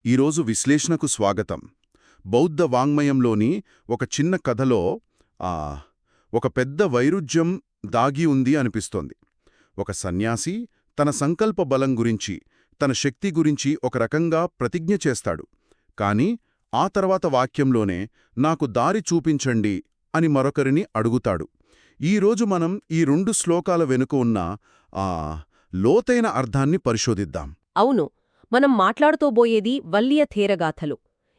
ఈరోజు విశ్లేషణకు స్వాగతం. బౌద్ధ వాంగ్మయంలోని ఒక చిన్న కథలో ఆ ఒక పెద్ద వైరుధ్యం దాగి ఉంది అనిపిస్తోంది. ఒక సన్యాసి తన సంకల్ప బలం గురించి, తన శక్తి గురించి ఒక రకంగా ప్రతిజ్ఞ చేస్తాడు. కాని ఆ తర్వాత వాక్యంలోనే నాకు దారి చూపించండి అని మరొకరిని అడుగుతాడు. ఈరోజు మనం ఈ 2 శ్లోకాల వెనుక ఉన్న ఆ లోతైన అర్థాన్ని పరిశోధిద్దాం. అవును, మనం మాట్లాడుతోబోయేది వల్లియ థేరగాథలు.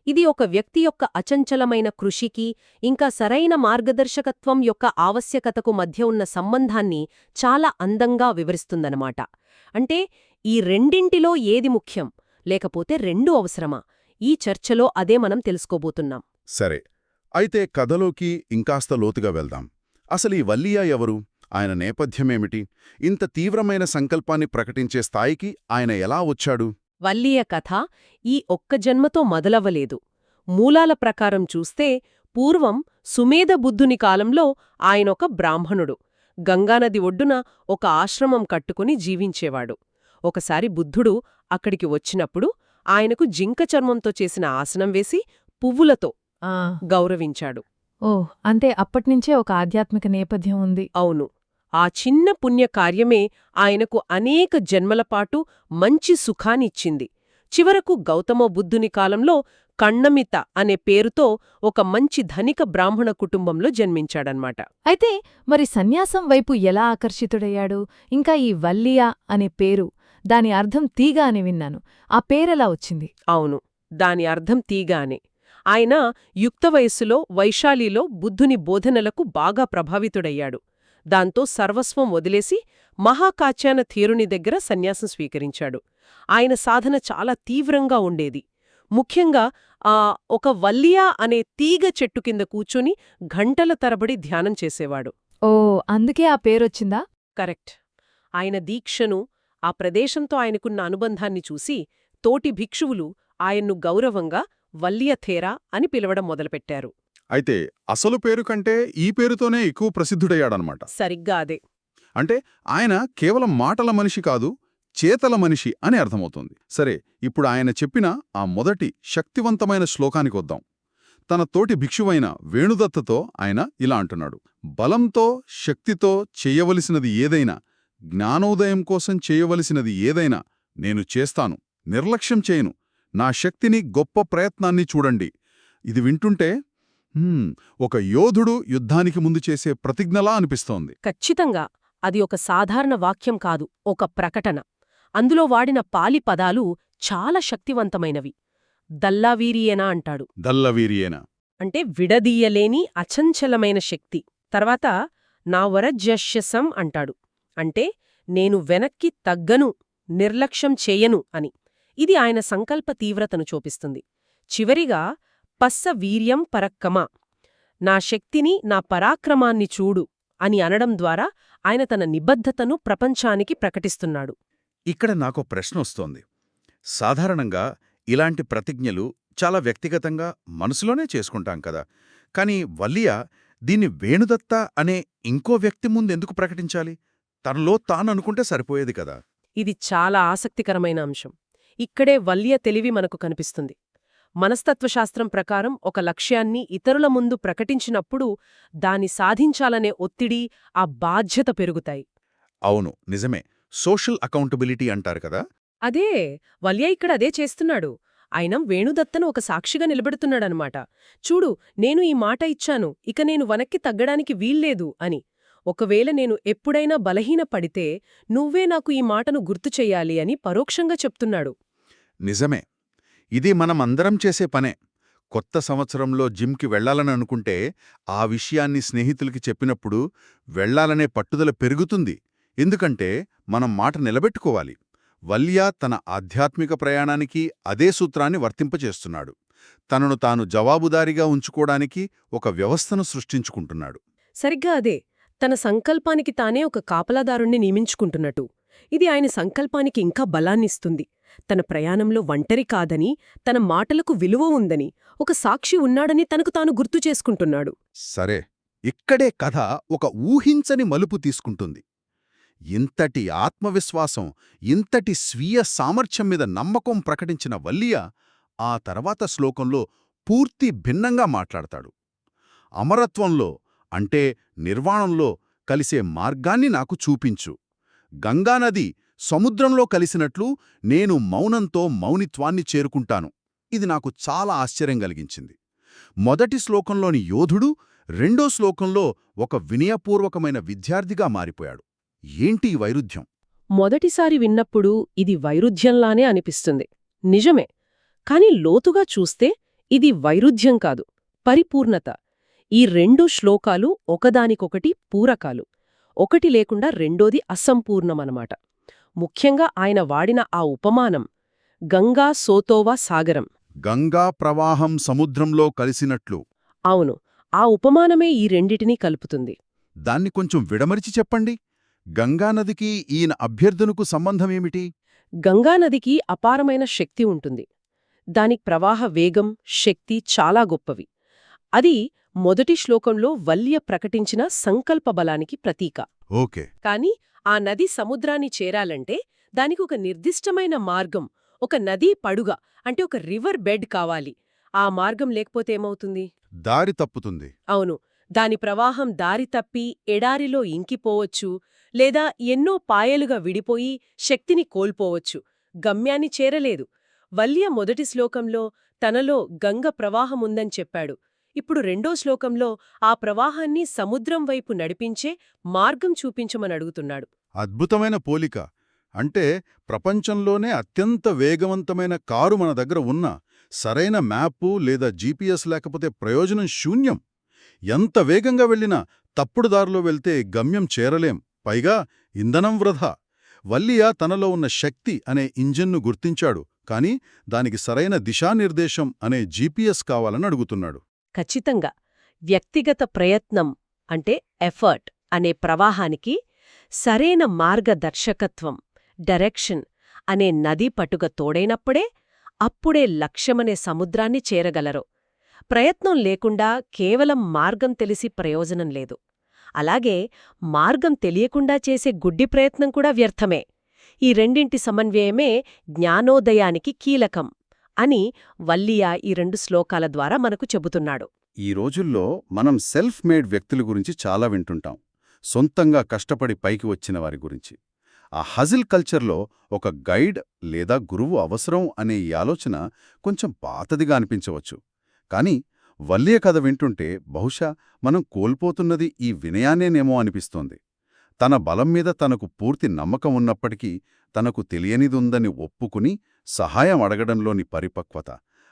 ఇది ఒక వ్యక్తి యొక్క అచంచలమైన కృషికి, ఇంకా సరైన మార్గదర్శకత్వం యొక్క ఆవశ్యకతకు మధ్య ఉన్న సంబంధాన్ని చాలా అందంగా వివరిస్తుందన్నమాట. అంటే ఈ రెండింటిలో ఏది ముఖ్యం, లేకపోతే రెండూ అవసరమా? ఈ చర్చలో అదే మనం తెలుసుకోబోతున్నాం. సరే, అయితే కథలోకి ఇంకాస్త లోతుగా వెళ్దాం. అసలు ఈ వల్లియా ఎవరు? ఆయన నేపథ్యమేమిటి? ఇంత తీవ్రమైన సంకల్పాన్ని ప్రకటించే స్థాయికి ఆయన ఎలా వచ్చాడు? వల్లియ కథ ఈ ఒక్క జన్మతో మొదలవ్వలేదు. మూలాల ప్రకారం చూస్తే పూర్వం సుమేధ బుద్ధుని కాలంలో ఆయనొక బ్రాహ్మణుడు గంగానది ఒడ్డున ఒక ఆశ్రమం కట్టుకుని జీవించేవాడు. ఒకసారి బుద్ధుడు అక్కడికి వచ్చినప్పుడు ఆయనకు జింక చర్మంతో చేసిన ఆసనం వేసి పువ్వులతో గౌరవించాడు. ఓహ్, అంటే అప్పట్నుంచే ఒక ఆధ్యాత్మిక నేపథ్యం ఉంది. అవును, ఆ చిన్న పుణ్యకార్యమే ఆయనకు అనేక జన్మలపాటు మంచి సుఖాన్నిచ్చింది. చివరకు గౌతమ బుద్ధుని కాలంలో కణ్ణమిత అనే పేరుతో ఒక మంచి ధనిక బ్రాహ్మణ కుటుంబంలో జన్మించాడన్మాట. అయితే మరి సన్యాసం వైపు ఎలా ఆకర్షితుడయ్యాడు? ఇంకా ఈ వల్లియా అనే పేరు, దాని అర్థం తీగ అని విన్నాను. ఆ పేరెలా వచ్చింది? అవును, దాని అర్థం తీగ అని. ఆయన యుక్త వయస్సులో వైశాలిలో బుద్ధుని బోధనలకు బాగా ప్రభావితుడయ్యాడు. దాంతో సర్వస్వం వదిలేసి మహాకాచ్యాన థేరుని దగ్గర సన్యాసం స్వీకరించాడు. ఆయన సాధన చాలా తీవ్రంగా ఉండేది. ముఖ్యంగా ఒక వల్లియా అనే తీగ చెట్టు కింద కూర్చొని గంటల తరబడి ధ్యానం చేసేవాడు. ఓ, అందుకే ఆ పేరొచ్చిందా? కరెక్ట్. ఆయన దీక్షను, ఆ ప్రదేశంతో ఆయనకున్న అనుబంధాన్ని చూసి తోటి భిక్షువులు ఆయన్ను గౌరవంగా వల్లియ థేరా అని పిలవడం మొదలుపెట్టారు. అయితే అసలు పేరు కంటే ఈ పేరుతోనే ఎక్కువ ప్రసిద్ధుడయ్యాడనమాట. సరిగ్గా అదే. అంటే ఆయన కేవలం మాటల మనిషి కాదు, చేతల మనిషి అని అర్థమవుతుంది. సరే, ఇప్పుడు ఆయన చెప్పిన ఆ మొదటి శక్తివంతమైన శ్లోకానికొద్దాం. తన తోటి భిక్షువైన వేణుదత్తతో ఆయన ఇలా అంటున్నాడు: బలంతో, శక్తితో చెయ్యవలసినది ఏదైనా, జ్ఞానోదయం కోసం చేయవలసినది ఏదైనా నేను చేస్తాను, నిర్లక్ష్యం చేయను. నా శక్తిని, గొప్ప ప్రయత్నాన్ని చూడండి. ఇది వింటుంటే ఒక యోధుడు యుద్ధానికి ముందు చేసే ప్రతిజ్ఞలా అనిపిస్తోంది. ఖచ్చితంగా అది ఒక సాధారణ వాక్యం కాదు, ఒక ప్రకటన. అందులో వాడిన పాలి పదాలు చాలా శక్తివంతమైనవి. దల్లావీరియేనా అంటాడు. దల్లవీరియేనా అంటే విడదీయలేని అచంచలమైన శక్తి. తర్వాత నా వరజస్యసం అంటాడు. అంటే నేను వెనక్కి తగ్గను, నిర్లక్ష్యం చేయను అని. ఇది ఆయన సంకల్ప తీవ్రతను చూపిస్తుంది. చివరిగా పస్స వీర్యం పరక్కమా, నా శక్తిని, నా పరాక్రమాన్ని చూడు అని అనడం ద్వారా ఆయన తన నిబద్ధతను ప్రపంచానికి ప్రకటిస్తున్నాడు. ఇక్కడ నాకో ప్రశ్న వస్తోంది. సాధారణంగా ఇలాంటి ప్రతిజ్ఞలు చాలా వ్యక్తిగతంగా మనసులోనే చేసుకుంటాం కదా. కాని వల్లియా దీన్ని వేణుదత్త అనే ఇంకో వ్యక్తి ముందెందుకు ప్రకటించాలి? తనలో తాననుకుంటే సరిపోయేది కదా. ఇది చాలా ఆసక్తికరమైన అంశం. ఇక్కడే వల్లియ తెలివి మనకు కనిపిస్తుంది. మనస్తత్వశాస్త్రం ప్రకారం ఒక లక్ష్యాన్ని ఇతరుల ముందు ప్రకటించినప్పుడు దాన్ని సాధించాలనే ఒత్తిడి, ఆ బాధ్యత పెరుగుతాయి. అవును, నిజమే. సోషల్ అకౌంటబిలిటీ అంటారు కదా. అదే వల్లియ ఇక్కడ అదే చేస్తున్నాడు. ఆయన వేణుదత్తను ఒక సాక్షిగా నిలబెడుతున్నాడనమాట. చూడు, నేను ఈ మాట ఇచ్చాను, ఇక నేను వెనక్కి తగ్గడానికి వీల్లేదు అని. ఒకవేళ నేను ఎప్పుడైనా బలహీనపడితే నువ్వే నాకు ఈ మాటను గుర్తు చెయ్యాలి అని పరోక్షంగా చెప్తున్నాడు. నిజమే. ఇది మనమందరం చేసే పనే. కొత్త సంవత్సరంలో జిమ్కి వెళ్లాలని అనుకుంటే ఆ విషయాన్ని స్నేహితులకి చెప్పినప్పుడు వెళ్లాలనే పట్టుదల పెరుగుతుంది. ఎందుకంటే మనం మాట నిలబెట్టుకోవాలి. వల్లియా తన ఆధ్యాత్మిక ప్రయాణానికి అదే సూత్రాన్ని వర్తింపచేస్తున్నాడు. తనను తాను జవాబుదారీగా ఉంచుకోవడానికి ఒక వ్యవస్థను సృష్టించుకుంటున్నాడు. సరిగ్గా అదే. తన సంకల్పానికి తానే ఒక కాపలాదారుణ్ణి నియమించుకుంటున్నట్టు. ఇది ఆయన సంకల్పానికి ఇంకా బలాన్నిస్తుంది. తన ప్రయాణంలో ఒంటరి కాదని, తన మాటలకు విలువ ఉందని, ఒక సాక్షి ఉన్నాడని తనకు తాను గుర్తు చేసుకుంటున్నాడు. సరే, ఇక్కడే కథ ఒక ఊహించని మలుపు తీసుకుంటుంది. ఇంతటి ఆత్మవిశ్వాసం, ఇంతటి స్వీయ సామర్థ్యం మీద నమ్మకం ప్రకటించిన వల్లియా ఆ తర్వాత శ్లోకంలో పూర్తి భిన్నంగా మాట్లాడతాడు. అమరత్వంలో అంటే నిర్వాణంలో కలిసే మార్గాన్ని నాకు చూపించు. గంగానది సముద్రంలో కలిసినట్లు నేను మౌనంతో మౌనిత్వాన్ని చేరుకుంటాను. ఇది నాకు చాలా ఆశ్చర్యం కలిగించింది. మొదటి శ్లోకంలోని యోధుడు రెండో శ్లోకంలో ఒక వినయపూర్వకమైన విద్యార్థిగా మారిపోయాడు. ఏంటి ఈ వైరుధ్యం? మొదటిసారి విన్నప్పుడు ఇది వైరుధ్యంలానే అనిపిస్తుంది. నిజమే. కాని లోతుగా చూస్తే ఇది వైరుధ్యం కాదు, పరిపూర్ణత. ఈ రెండు శ్లోకాలు ఒకదానికొకటి పూరకాలు. ఒకటి లేకుండా రెండోది అసంపూర్ణమనమాట. ముఖ్యంగా ఆయన వాడిన ఆ ఉపమానం గంగా సోతోవా సాగరం. గంగా ప్రవాహం సముద్రంలో కలిసినట్లు. అవును, ఆ ఉపమానమే ఈ రెండిటినీ కలుపుతుంది. దాన్ని కొంచెం విడమరిచి చెప్పండి. గంగానదికి ఈయన అభ్యర్థనకు సంబంధమేమిటి? గంగానదికి అపారమైన శక్తి ఉంటుంది. దాని ప్రవాహ వేగం, శక్తి చాలా గొప్పవి. అది మొదటి శ్లోకంలో వల్య ప్రకటించిన సంకల్ప బలానికి ప్రతీక. ఓకే. కాని ఆ నది సముద్రాన్ని చేరాలంటే దానికి ఒక నిర్దిష్టమైన మార్గం, ఒక నదీ పడుగ అంటే ఒక రివర్ బెడ్ కావాలి. ఆ మార్గం లేకపోతే ఏమవుతుంది? దారి తప్పుతుంది. అవును, దాని ప్రవాహం దారి తప్పి ఎడారిలో ఇంకిపోవచ్చు, లేదా ఎన్నో పాయలుగా విడిపోయి శక్తిని కోల్పోవచ్చు. గమ్యాన్ని చేరలేదు. వల్య మొదటి శ్లోకంలో తనలో గంగ ప్రవాహముందని చెప్పాడు. ఇప్పుడు రెండో శ్లోకంలో ఆ ప్రవాహాన్ని సముద్రం వైపు నడిపించే మార్గం చూపించమనడుగుతున్నాడు. అద్భుతమైన పోలిక. అంటే ప్రపంచంలోనే అత్యంత వేగవంతమైన కారు మన దగ్గర ఉన్న సరైన మ్యాపు లేదా జీపీఎస్ లేకపోతే ప్రయోజనం శూన్యం. ఎంత వేగంగా వెళ్ళినా తప్పుడు దారిలో వెళ్తే గమ్యం చేరలేం. పైగా ఇంధనం వృధా. వల్లియ తనలో ఉన్న శక్తి అనే ఇంజిన్ను గుర్తించాడు, కాని దానికి సరైన దిశానిర్దేశం అనే జీపీఎస్ కావాలని అడుగుతున్నాడు. ఖచ్చితంగా. వ్యక్తిగత ప్రయత్నం అంటే ఎఫర్ట్ అనే ప్రవాహానికి సరైన మార్గదర్శకత్వం, డైరెక్షన్ అనే నదీ పట్టుగ తోడైనప్పుడే అప్పుడే లక్ష్యమనే సముద్రాన్ని చేరగలరు. ప్రయత్నం లేకుండా కేవలం మార్గం తెలిసి ప్రయోజనం లేదు. అలాగే మార్గం తెలియకుండా చేసే గుడ్డి ప్రయత్నం కూడా వ్యర్థమే. ఈ రెండింటి సమన్వయమే జ్ఞానోదయానికి కీలకం అని వల్లియ ఈ రెండు శ్లోకాల ద్వారా మనకు చెబుతున్నాడు. ఈ రోజుల్లో మనం సెల్ఫ్ మేడ్ వ్యక్తుల గురించి చాలా వింటుంటాం. సొంతంగా కష్టపడి పైకి వచ్చిన వారి గురించి. ఆ హజిల్ కల్చర్లో ఒక గైడ్ లేదా గురువు అవసరం అనే ఈ ఆలోచన కొంచెం పాతదిగా అనిపించవచ్చు. కానీ వల్లియ కథ వింటుంటే బహుశా మనం కోల్పోతున్నది ఈ వినయాన్నేనేమో అనిపిస్తోంది. తన బలం మీద తనకు పూర్తి నమ్మకం ఉన్నప్పటికీ తనకు తెలియనిదుందని ఒప్పుకుని సహాయం అడగడంలోని పరిపక్వత,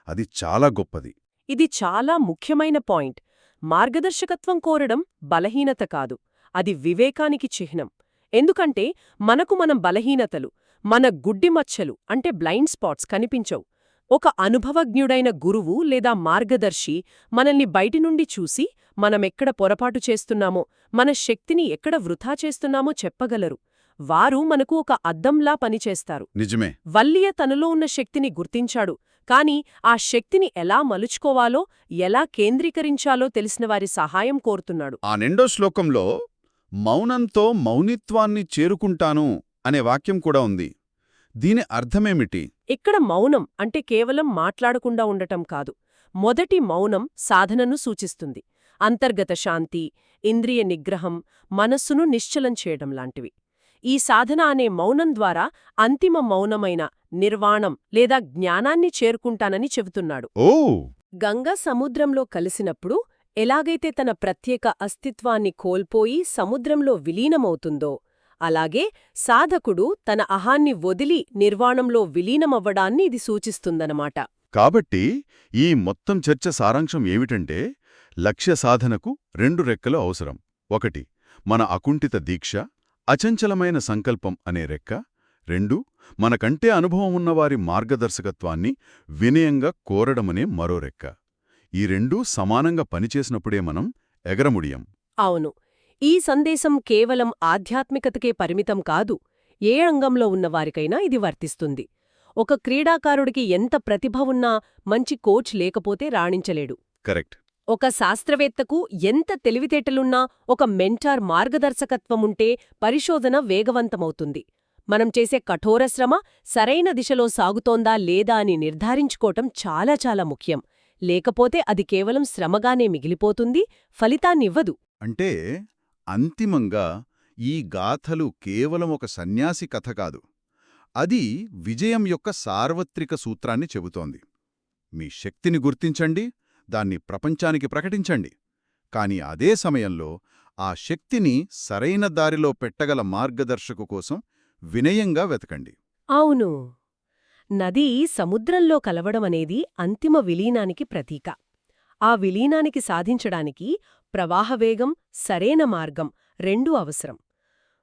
అది చాలా గొప్పది. ఇది చాలా ముఖ్యమైన పాయింట్. మార్గదర్శకత్వం కోరడం బలహీనత కాదు, అది వివేకానికి చిహ్నం. ఎందుకంటే మనకు మనం బలహీనతలు, మన గుడ్డిమచ్చలు అంటే బ్లైండ్ స్పాట్స్ కనిపించవు. ఒక అనుభవజ్ఞుడైన గురువు లేదా మార్గదర్శి మనల్ని బయటి నుండి చూసి మనమెక్కడ పొరపాటు చేస్తున్నామో, మన శక్తిని ఎక్కడ వృథా చేస్తున్నామో చెప్పగలరు. వారు మనకు ఒక అద్దంలా పనిచేస్తారు. నిజమే. వల్లియ తనలో ఉన్న శక్తిని గుర్తించాడు, కాని ఆ శక్తిని ఎలా మలుచుకోవాలో, ఎలా కేంద్రీకరించాలో తెలిసినవారి సహాయం కోరుతున్నాడు. ఆ రెండో శ్లోకంలో మౌనంతో మౌనిత్వాన్ని చేరుకుంటాను అనే వాక్యం కూడా ఉంది. దీని అర్థమేమిటి? ఇక్కడ మౌనం అంటే కేవలం మాట్లాడకుండా ఉండటం కాదు. మొదటి మౌనం సాధనను సూచిస్తుంది. అంతర్గత శాంతి, ఇంద్రియ నిగ్రహం, మనస్సును నిశ్చలం చేయడం లాంటివి. ఈ సాధన అనే మౌనం ద్వారా అంతిమ మౌనమైన నిర్వాణం లేదా జ్ఞానాన్ని చేరుకుంటానని చెబుతున్నాడు. ఓ! గంగ సముద్రంలో కలిసినప్పుడు ఎలాగైతే తన ప్రత్యేక అస్తిత్వాన్ని కోల్పోయి సముద్రంలో విలీనమవుతుందో, అలాగే సాధకుడు తన అహాన్ని వదిలి నిర్వాణంలో విలీనమవ్వడాన్ని ఇది సూచిస్తుందన్నమాట. కాబట్టి ఈ మొత్తం చర్చ సారాంశం ఏమిటంటే, లక్ష్య సాధనకు రెండు రెక్కలు అవసరం. ఒకటి, మన అకుంఠిత దీక్ష, అచంచలమైన సంకల్పం అనే రెక్క. రెండు, మనకంటే అనుభవం ఉన్నవారి మార్గదర్శకత్వాన్ని వినయంగా కోరడమనే మరో రెక్క. ఈ రెండూ సమానంగా పనిచేసినప్పుడే మనం ఎగరముడియం. అవును, ఈ సందేశం కేవలం ఆధ్యాత్మికతకే పరిమితం కాదు. ఏ రంగంలో ఉన్నవారికైనా ఇది వర్తిస్తుంది. ఒక క్రీడాకారుడికి ఎంత ప్రతిభ ఉన్నా మంచి కోచ్ లేకపోతే రాణించలేడు. కరెక్ట్. ఒక శాస్త్రవేత్తకు ఎంత తెలివితేటలున్నా ఒక మెంటార్ మార్గదర్శకత్వముంటే పరిశోధన వేగవంతమవుతుంది. మనం చేసే కఠోర శ్రమ సరైన దిశలో సాగుతోందా లేదా అని నిర్ధారించుకోవటం చాలా చాలా ముఖ్యం. లేకపోతే అది కేవలం శ్రమగానే మిగిలిపోతుంది, ఫలితాన్నివ్వదు. అంటే అంతిమంగా ఈ గాథలు కేవలం ఒక సన్యాసి కథ కాదు. అది విజయం యొక్క సార్వత్రిక సూత్రాన్ని చెబుతోంది. మీ శక్తిని గుర్తించండి, దాన్ని ప్రపంచానికి ప్రకటించండి. కాని అదే సమయంలో ఆ శక్తిని సరైన దారిలో పెట్టగల మార్గదర్శకు కోసం వినయంగా వెతకండి. అవును. నది సముద్రంలో కలవడమనేది అంతిమ విలీనానికి ప్రతీక. ఆ విలీనానికి సాధించడానికి ప్రవాహవేగం, సరైన మార్గం రెండూ అవసరం.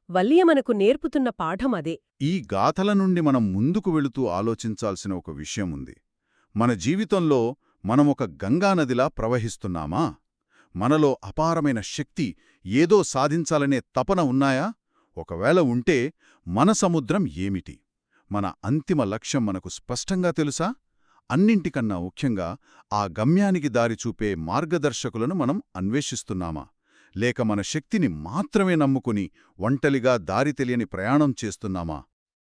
వల్లియ మనకు నేర్పుతున్న పాఠమదే. ఈ గాథల నుండి మనం ముందుకు వెళుతూ ఆలోచించాల్సిన ఒక విషయం ఉంది. మన జీవితంలో మనమొక గంగానదిలా ప్రవహిస్తున్నామా? మనలో అపారమైన శక్తి, ఏదో సాధించాలనే తపన ఉన్నాయా? ఒకవేళ ఉంటే మన సముద్రం ఏమిటి? మన అంతిమ లక్ష్యం మనకు స్పష్టంగా తెలుసా? అన్నింటికన్నా ముఖ్యంగా ఆ గమ్యానికి దారి చూపే మార్గదర్శకులను మనం అన్వేషిస్తున్నామా? లేక మన శక్తిని మాత్రమే నమ్ముకుని ఒంటలిగా దారి తెలియని ప్రయాణం చేస్తున్నామా?